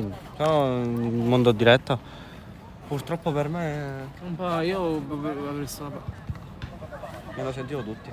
Però in mondo diretta, purtroppo per me, Un po' io avrei visto me lo sentivo tutti.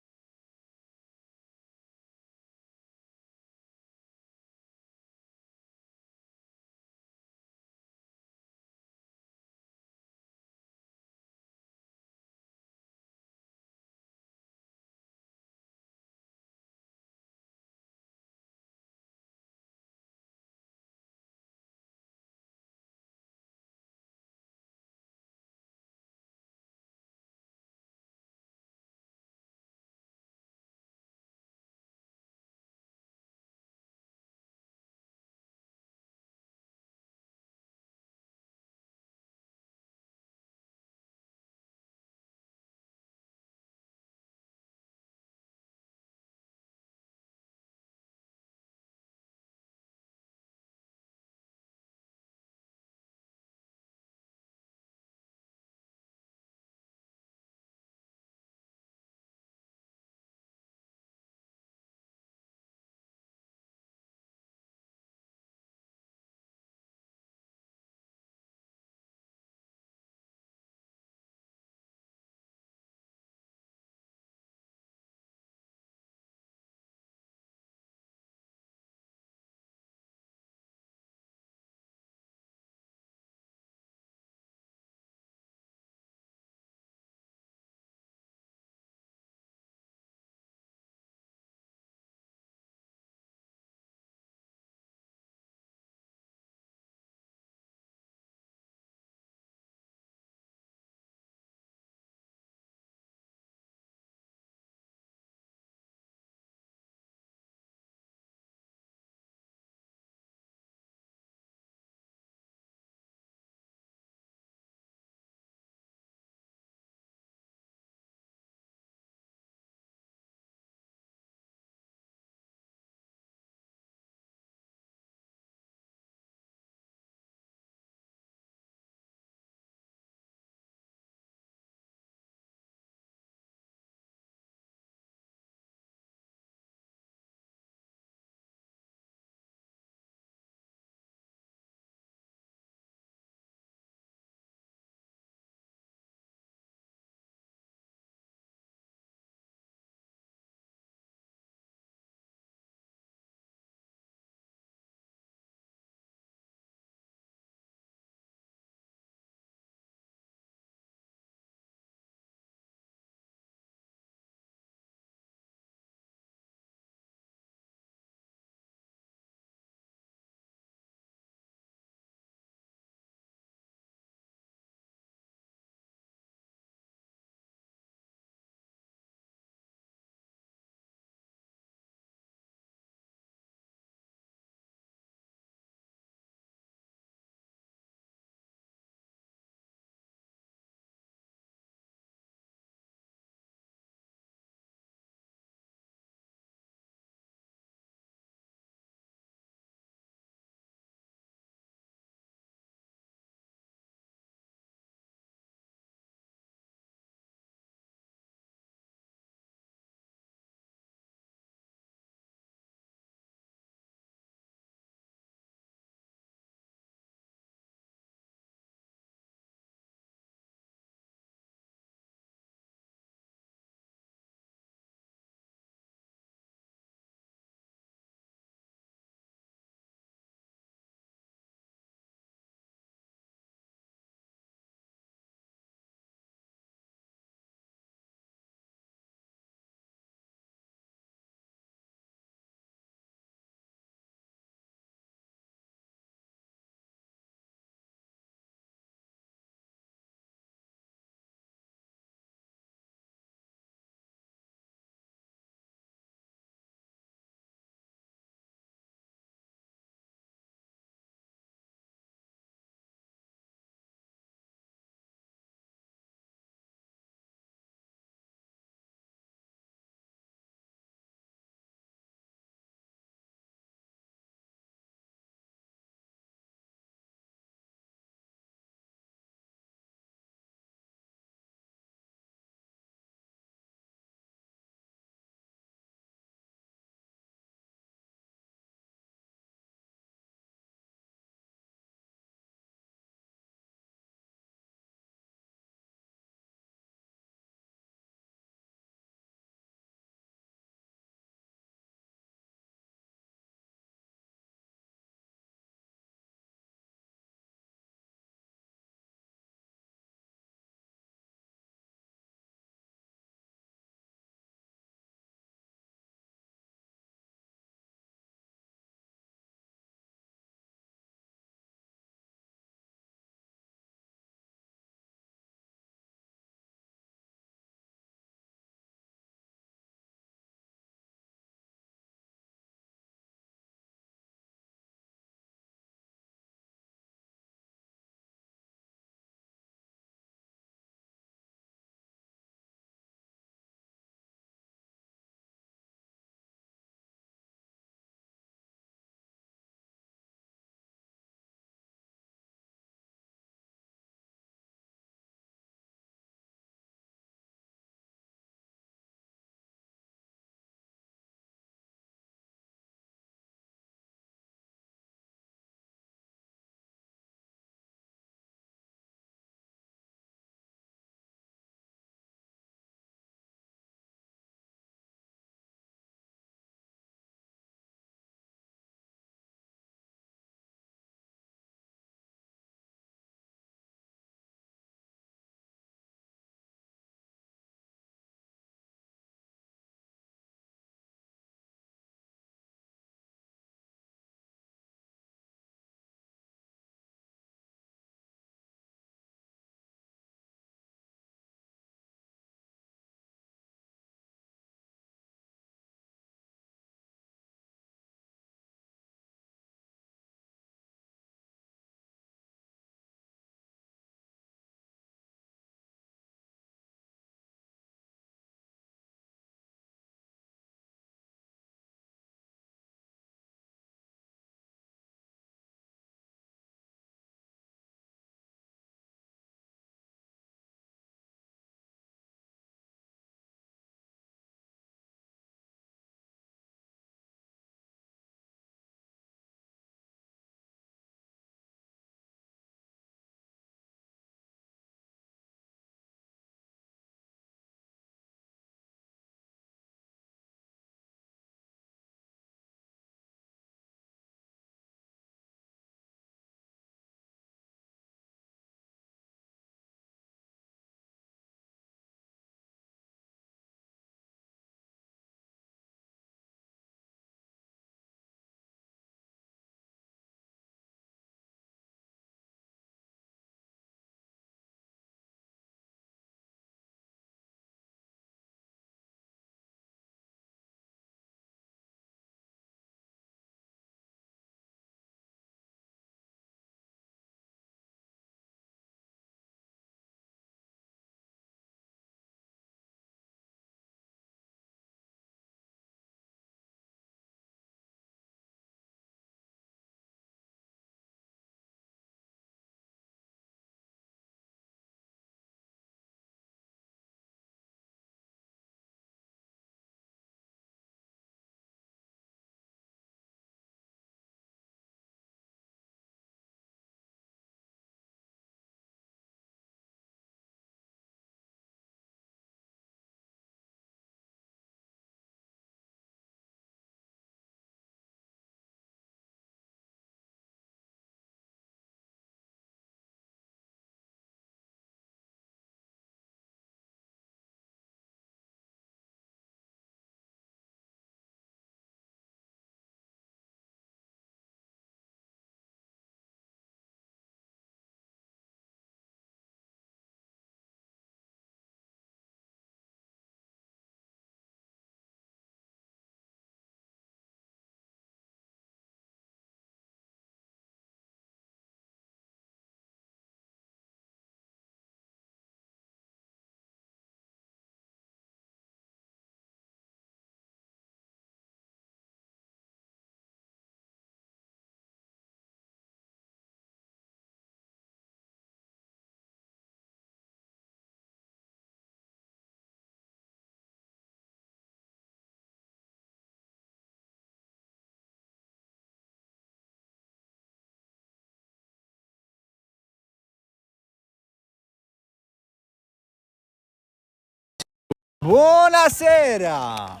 Buonasera!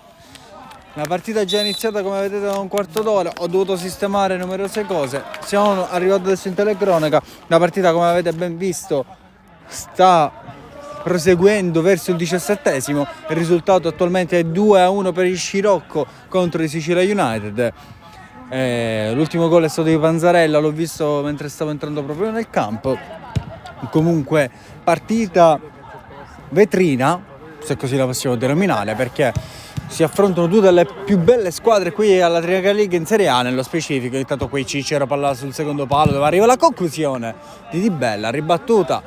La partita è già iniziata, come vedete, da un quarto d'ora. Ho dovuto sistemare numerose cose. Siamo arrivati adesso in telecronaca. La partita, come avete ben visto, sta proseguendo verso il 17esimo. Il risultato attualmente è 2-1 per il Scirocco contro il Sicilia United. L'ultimo gol è stato di Panzarella, l'ho visto mentre stavo entrando proprio nel campo. Comunque partita vetrina, se così la possiamo denominare, perché si affrontano due delle più belle squadre qui alla Triaga League in Serie A, nello specifico. Intanto qui Cicero palla sul secondo palo, dove arriva la conclusione di Di Bella, ribattuta.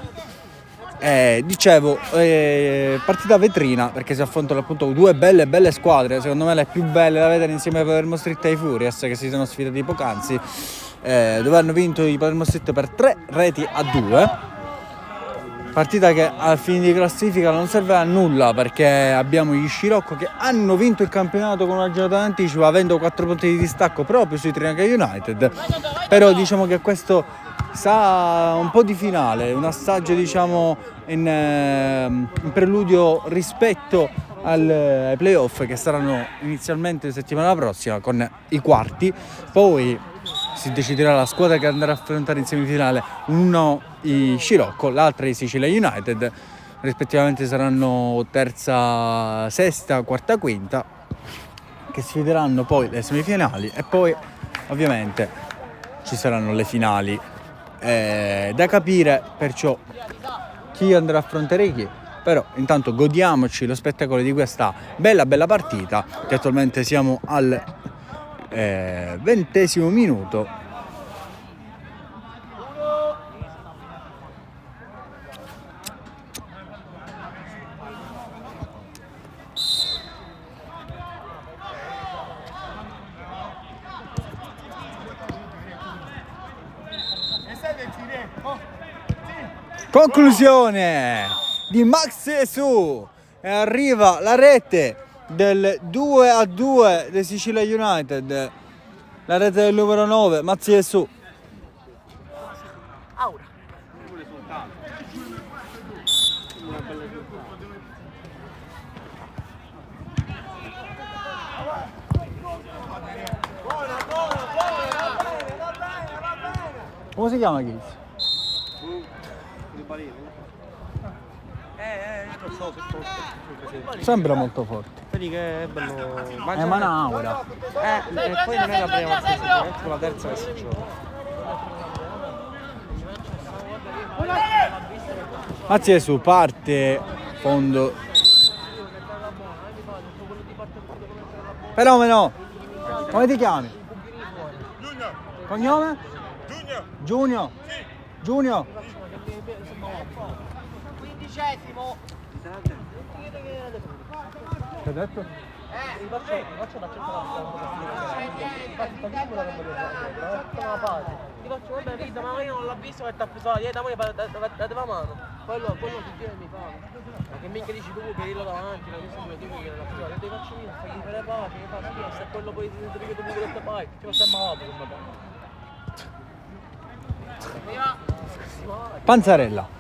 Partita vetrina, perché si affrontano appunto due belle squadre, secondo me le più belle da vedere insieme a Palermo Street e ai Furious, che si sono sfidati poc'anzi, dove hanno vinto i Palermo Street per 3-2. Partita che al fine di classifica non serve a nulla, perché abbiamo gli Scirocco che hanno vinto il campionato con una giornata d'anticipo, avendo 4 punti di distacco proprio sui Triaga United. Però diciamo che questo sa un po' di finale, un assaggio diciamo in preludio rispetto ai playoff, che saranno inizialmente settimana prossima con i quarti. Poi si deciderà la squadra che andrà a affrontare in semifinale, uno i Scirocco, l'altra i Sicilia United, rispettivamente saranno terza, sesta, quarta, quinta, che sfideranno poi le semifinali, e poi ovviamente ci saranno le finali, da capire perciò chi andrà a affrontare chi. Però intanto godiamoci lo spettacolo di questa bella partita, che attualmente siamo al 20° minuto. Conclusione di Max Esu, e arriva la rete del 2-2 del Sicilia United, la rete del numero 9, Max Esu. Come si chiama Kiss? Sembra molto forte. Vedi che è bello. È Manaura. E poi non è la prima partita, è la terza che si gioca. Mazzi su parte fondo. Fenomeno. Come ti chiami? Junior. Cognome? Junior. Giunio. Giunio. 15esimo. Che hai detto? Ti faccio vabbè vita, ma io non l'ho visto che ti ha preso la dieta, poi la mano. Quello ti tiene mi fa. Ma che minchia dici tu che io davanti, non visto due tipi che l'ha preso la dieta, ti faccio io, fai gli fare pace, che fa schifo, se quello poi ti dico tu che te fai, ti faccio malato come me. Panzarella.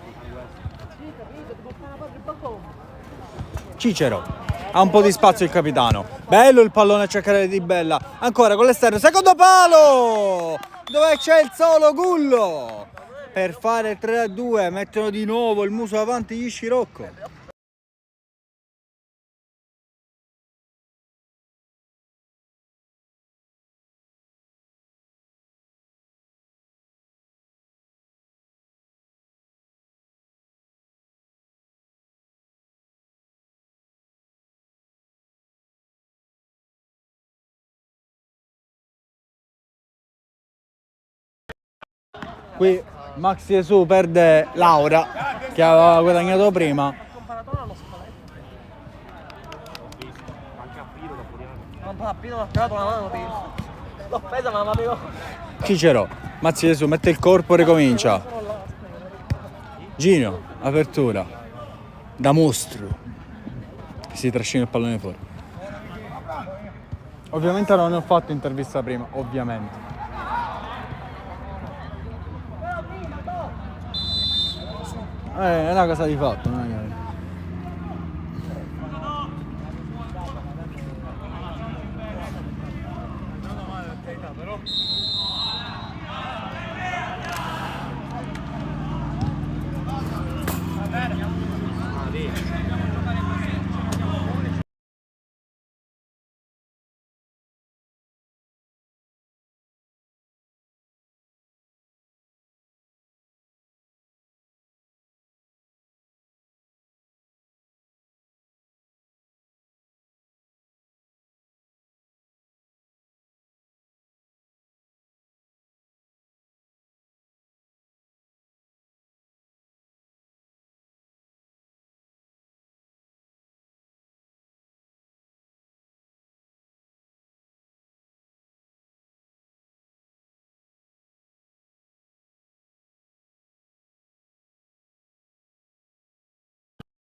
Cicero. Ha un po' di spazio il capitano. Bello il pallone a cercare Di Bella. Ancora con l'esterno. Secondo palo! Dove c'è il solo Gullo. Per fare 3-2. Mettono di nuovo il muso avanti gli Scirocco. Qui Maxi Esu perde Laura, che aveva guadagnato prima. L'ho presa ma l'avevo. Cicero, Maxi Esu mette il corpo e ricomincia. Gino, apertura. Da mostro. Si trascina il pallone fuori. Ovviamente non ne ho fatto intervista prima, ovviamente. È una cosa di fatto, non è che...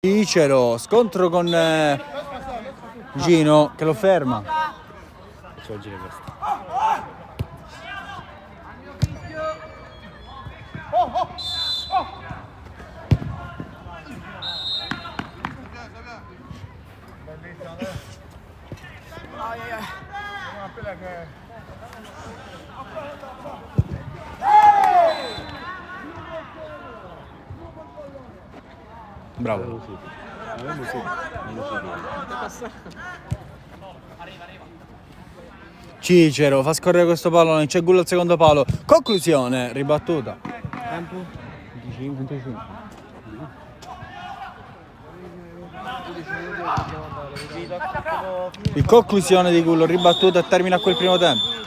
Cicero, scontro con Gino che lo ferma. Faccio girare questo. Bravo. Cicero fa scorrere questo pallone, c'è gol al secondo palo. Conclusione, ribattuta. Tempo? 25. In conclusione di gol, ribattuta e termina quel primo tempo.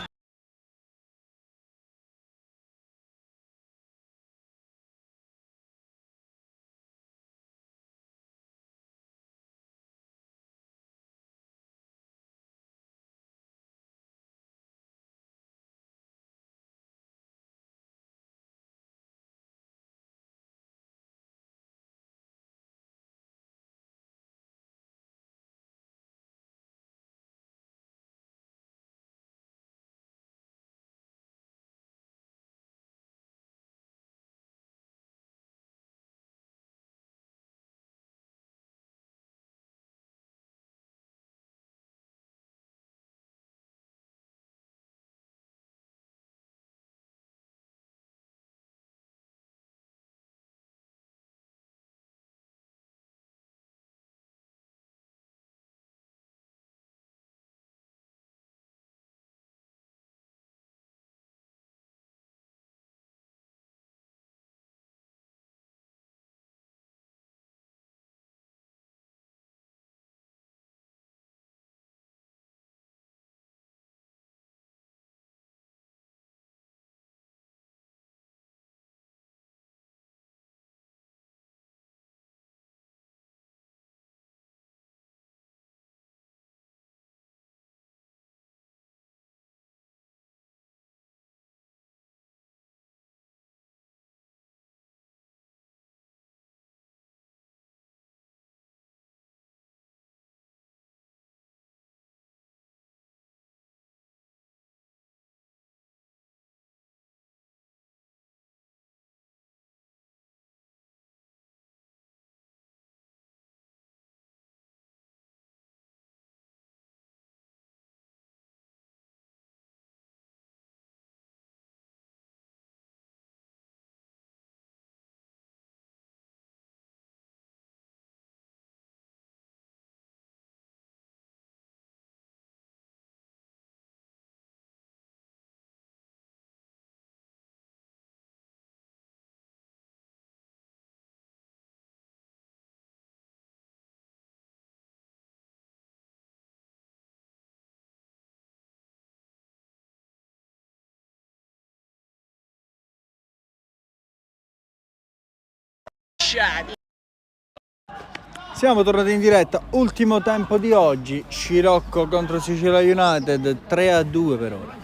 Siamo tornati in diretta, ultimo tempo di oggi, Scirocco contro Sicilia United, 3-2 per ora.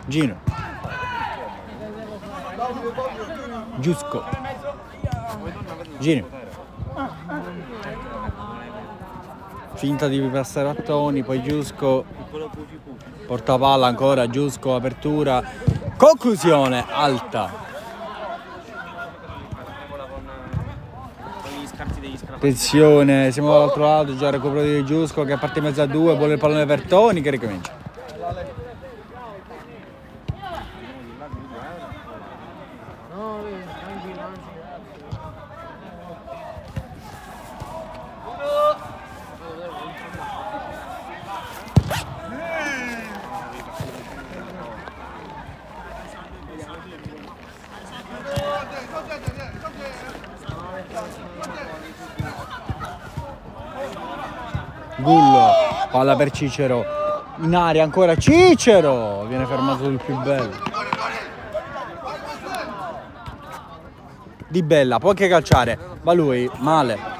Gino. Giusco. Gino. Finta di passare a Toni, poi Giusco. Porta palla ancora, Giusco, apertura. Conclusione, alta. Attenzione, siamo dall'altro lato, già recupero di Giusco che parte in mezzo a due, vuole il pallone per Toni che ricomincia. No, tranquillo, anzi. Gullo, palla per Cicero, in aria ancora Cicero, viene fermato sul più bello. Di Bella, può anche calciare, ma lui male.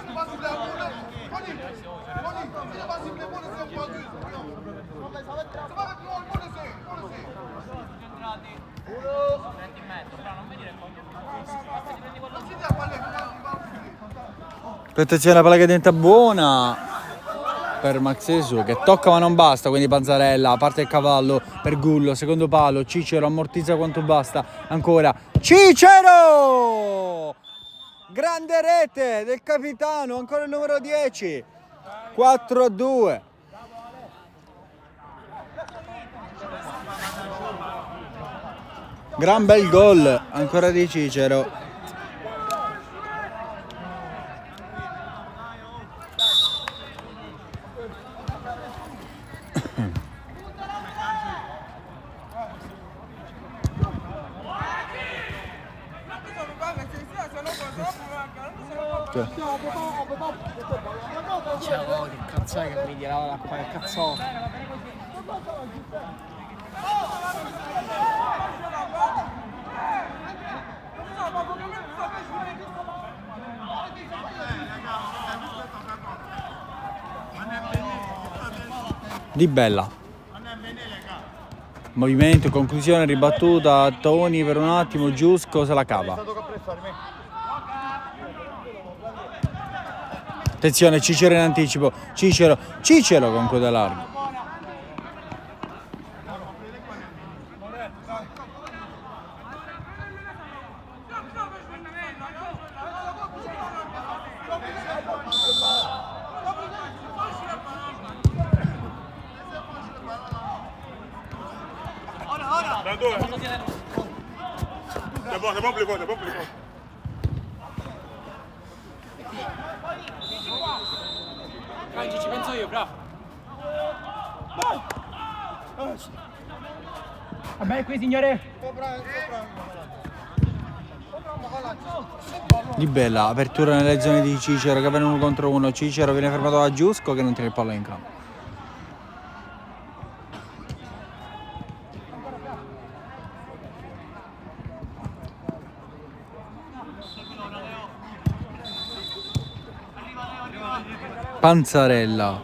Attenzione, la palla che diventa buona per Maxesu che tocca ma non basta, quindi Panzarella, parte il cavallo per Gullo, secondo palo, Cicero ammortizza quanto basta, ancora Cicero! Grande rete del capitano, ancora il numero 10, 4-2. Gran bel gol, ancora di Cicero. Ciao, che cazzo è che mi tirava l'acqua, che cazzo? Di Bella, movimento, conclusione, ribattuta, Toni per un attimo, Giusco se la cava. Attenzione, Cicero in anticipo, Cicero con coda larga. C'est bon, plus fort, c'est bon, plus fort. Franchi, ci penso io, bravo. Vabbè, qui signore. Di Bella, apertura nelle zone di Cicero che viene 1 contro 1, Cicero viene fermato da Giusco che non tiene il pallone in campo. Panzarella,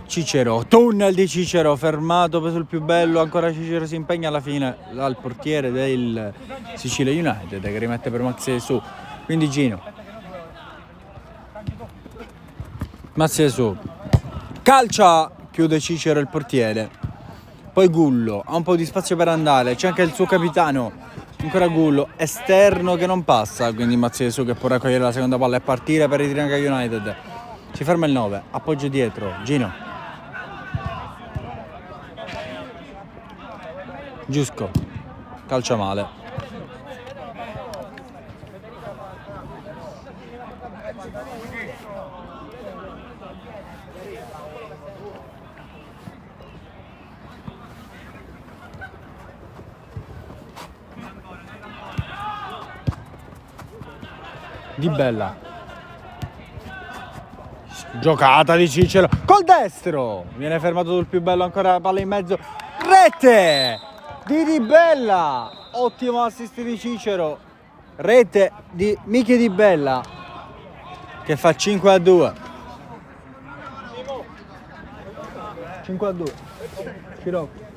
Cicero, tunnel di Cicero, fermato sul più bello, ancora Cicero si impegna alla fine al portiere del Sicilia United che rimette per Maxesu, quindi Gino. Maxesu, calcia, chiude Cicero il portiere, poi Gullo, ha un po' di spazio per andare, c'è anche il suo capitano, ancora Gullo, esterno che non passa, quindi Maxesu che può raccogliere la seconda palla e partire per il Trinacria United. Si ferma il 9, appoggio dietro, Gino. Giusco, calcia male. Di Bella. Giocata di Cicero col destro, viene fermato sul più bello, ancora palla in mezzo, rete di Bella, ottimo assist di Cicero, rete di Michi Di Bella che fa 5-2. 5-2. Scirocco.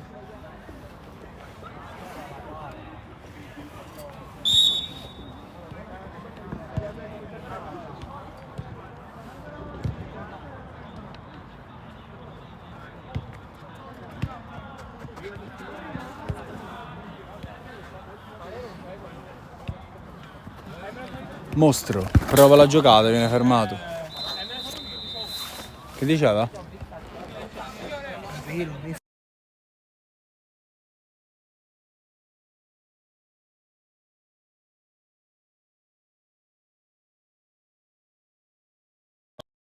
Mostro, prova la giocata, viene fermato. Che diceva?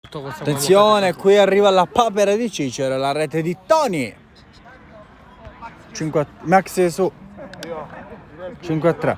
Attenzione, qui arriva la papera di Cicero, la rete di Tony. Maxi su 5-3.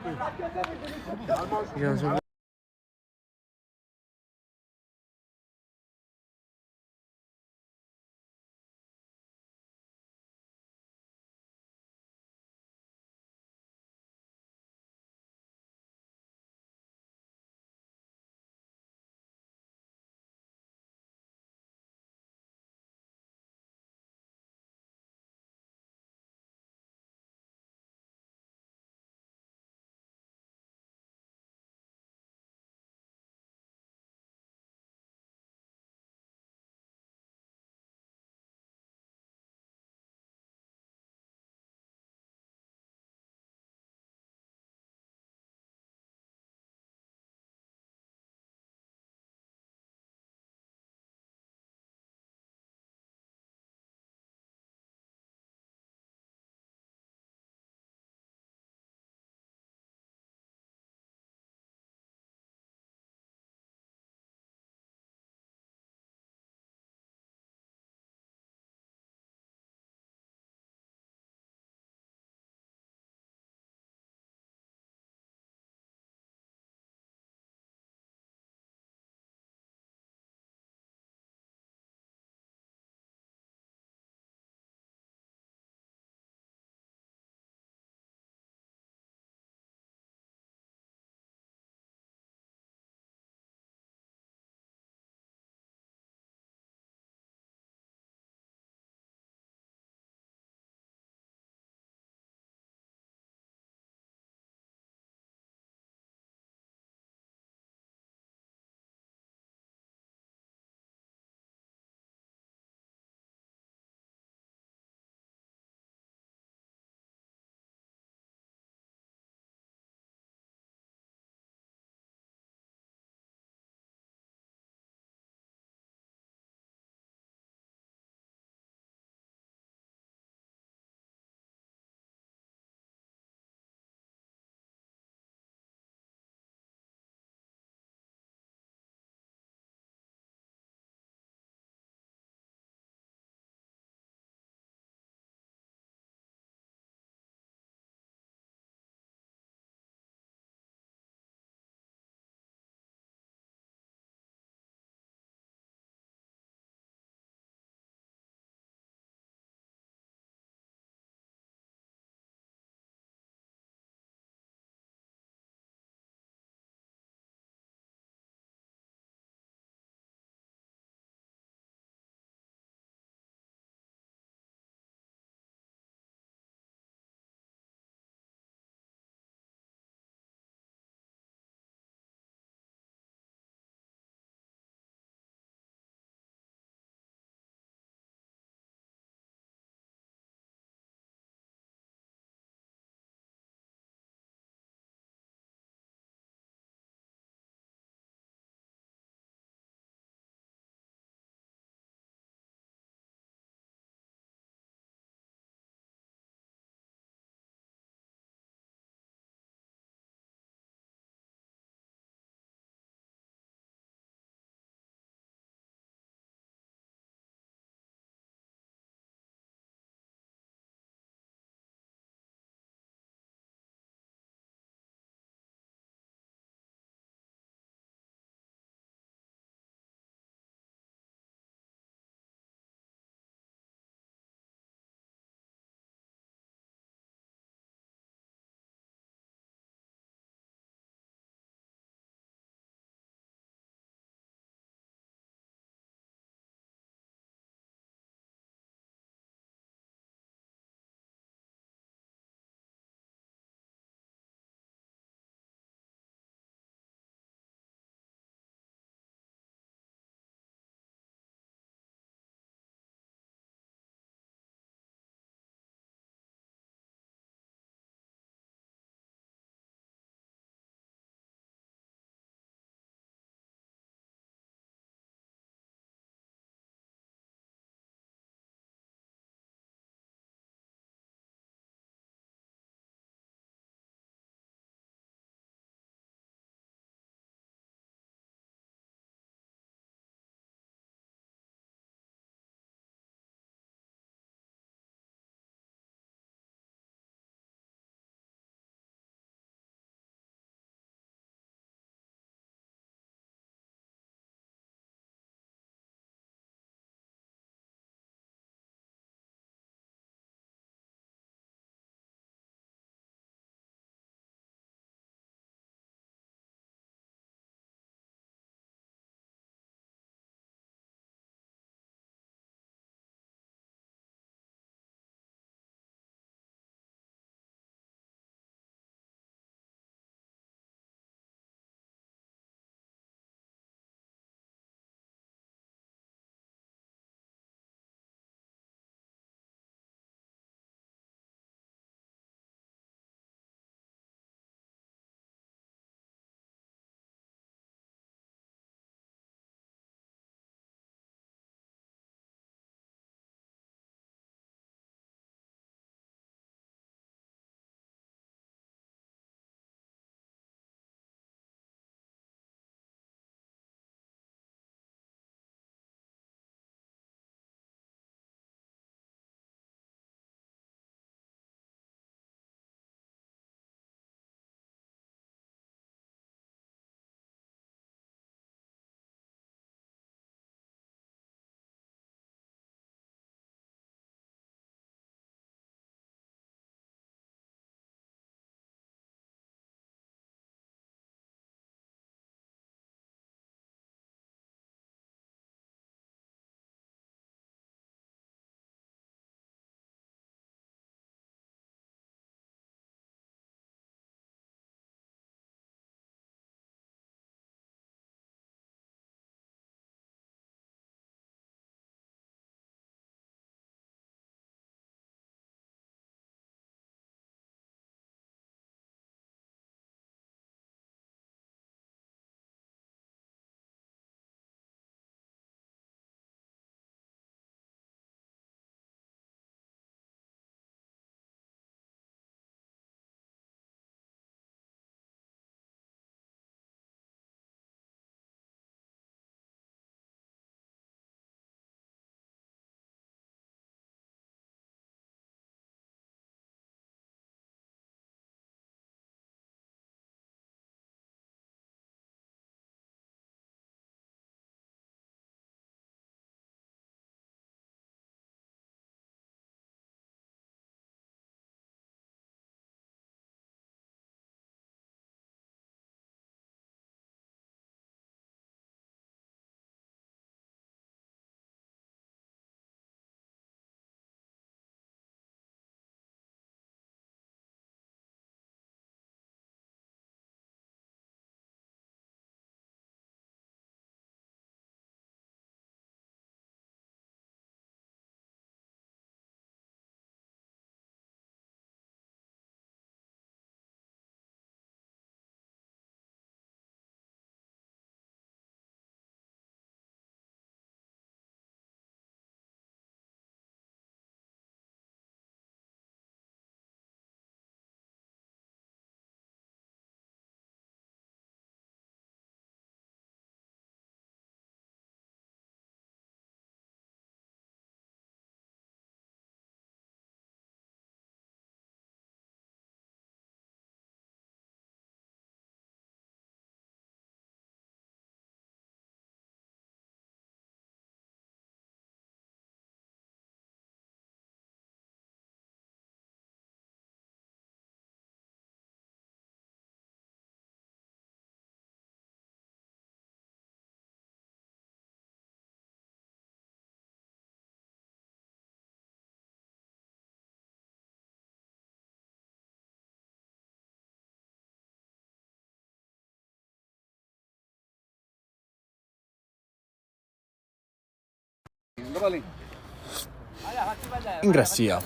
Ingrassia.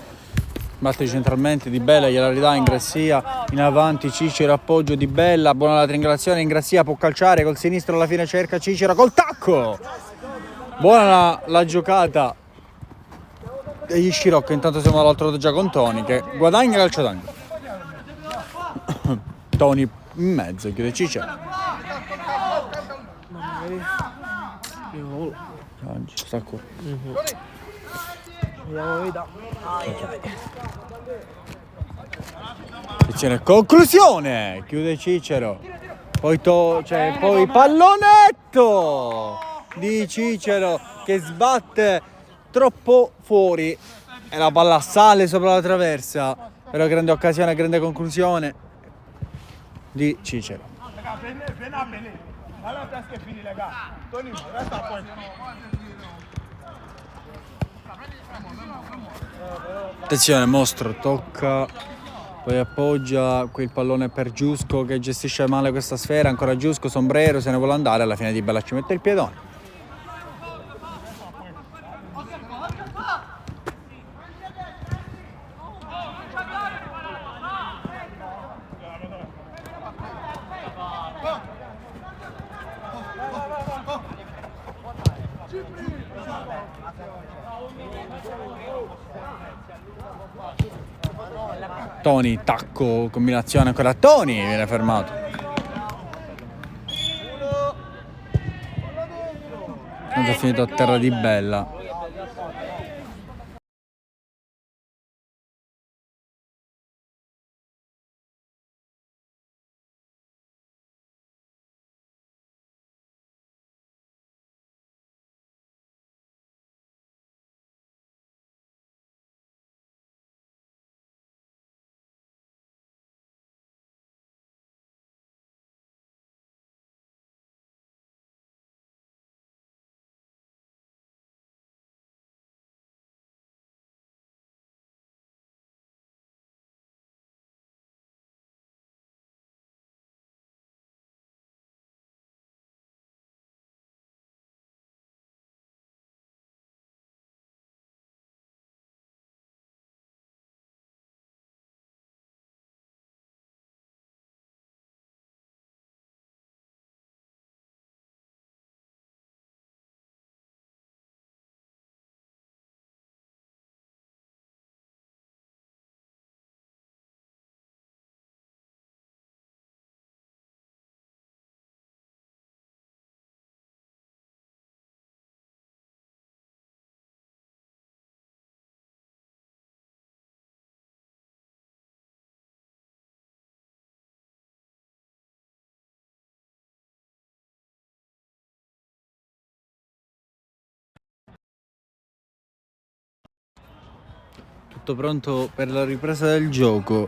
Batte centralmente Di Bella, gliela ridà Ingrassia, in avanti Cicero, appoggio Di Bella, buona la triangolazione, Ingrassia può calciare col sinistro, alla fine cerca Cicero col tacco. Buona la giocata degli Scirocco, intanto siamo dall'altro lato già con Toni che guadagna calcio d'angolo. Toni in mezzo, chiude Cicero. Sta qua. Attenzione, conclusione, chiude Cicero. Poi poi pallonetto di Cicero che sbatte troppo fuori e la palla sale sopra la traversa, però grande occasione, grande conclusione di Cicero. Attenzione, Mostro tocca, poi appoggia quel pallone per Giusco che gestisce male questa sfera, ancora Giusco, Sombrero se ne vuole andare, alla fine Di Bella ci mette il piedone. Toni, tacco, combinazione ancora Toni, viene fermato. È finito a terra Di Bella. Tutto pronto per la ripresa del gioco.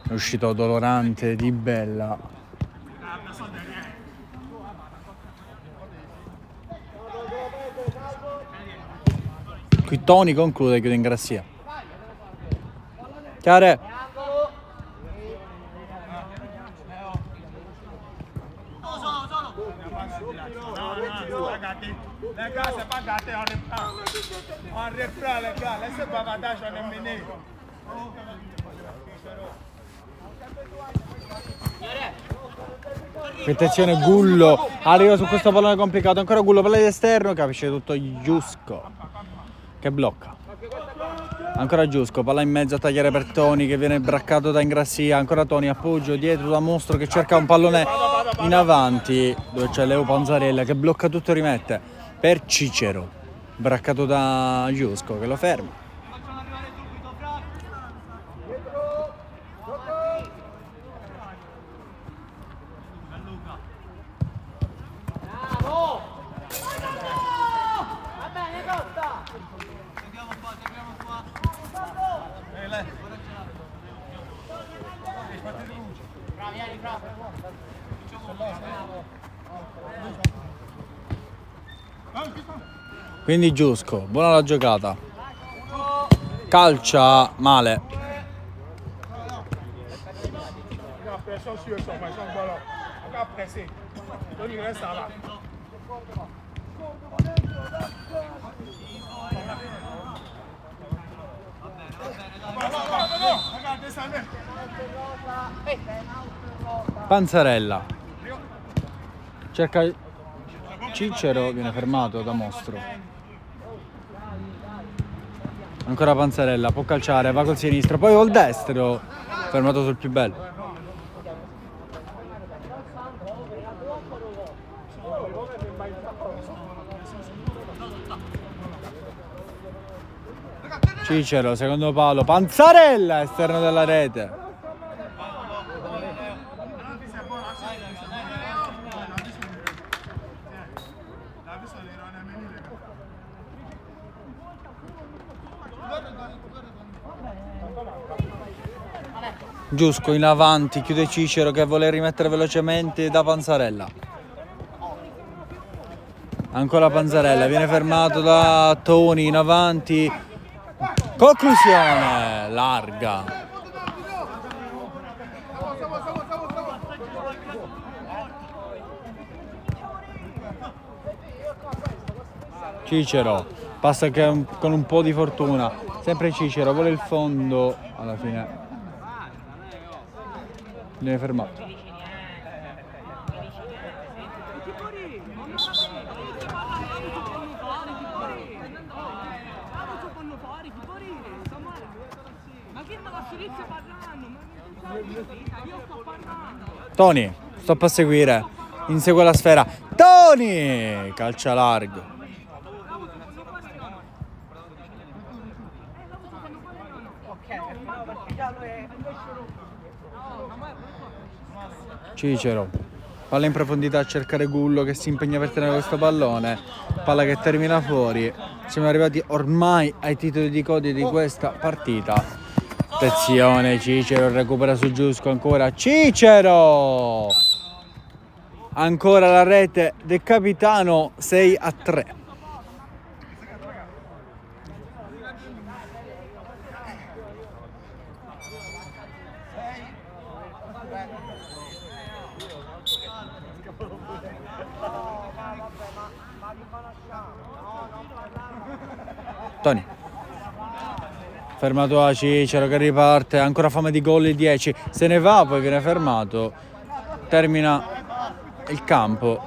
È uscito dolorante Di Bella. Qui Toni conclude, chiude Ingrassia. Chiare. Les gars, c'est pas gâté, on reprend. On reprend, les gars. Laissez le bavardage, on est mené. Attenzione, Gullo arriva su questo pallone complicato. Ancora Gullo, palla di esterno, capisce tutto Giusco che blocca. Ancora Giusco, palla in mezzo a tagliare per Toni che viene braccato da Ingrassia. Ancora Toni, appoggio dietro da Mostro che cerca un pallone in avanti dove c'è Leo Panzarella che blocca tutto e rimette per Cicero, braccato da Giusco che lo ferma. Quindi Giusco, buona la giocata. Calcia male. Panzarella cerca Cicero, viene fermato da Mostro. Ancora Panzarella, può calciare, va col sinistro, poi col destro, fermato sul più bello. Cicero, secondo palo, Panzarella, esterno della rete. Giusco in avanti, chiude Cicero che vuole rimettere velocemente da Panzarella. Ancora Panzarella, viene fermato da Toni in avanti. Conclusione, larga. Cicero, passa con un po' di fortuna. Sempre Cicero, vuole il fondo, alla fine viene fermato. Toni, stop a seguire, insegue la sfera. Toni, calcia largo. Cicero, palla in profondità a cercare Gullo che si impegna per tenere questo pallone, palla che termina fuori. Siamo arrivati ormai ai titoli di coda di questa partita. Attenzione, Cicero recupera su Giusco, ancora Cicero, ancora la rete del capitano, 6-3. Toni, fermato a Cicero che riparte, ancora fame di gol, il 10, se ne va, poi viene fermato, termina il campo.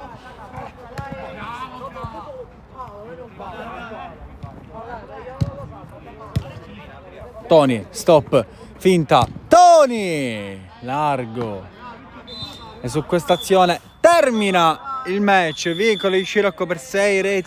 Toni, stop, finta, Toni, largo. E su questa azione termina il match, vincolo di Scirocco per 6 reti.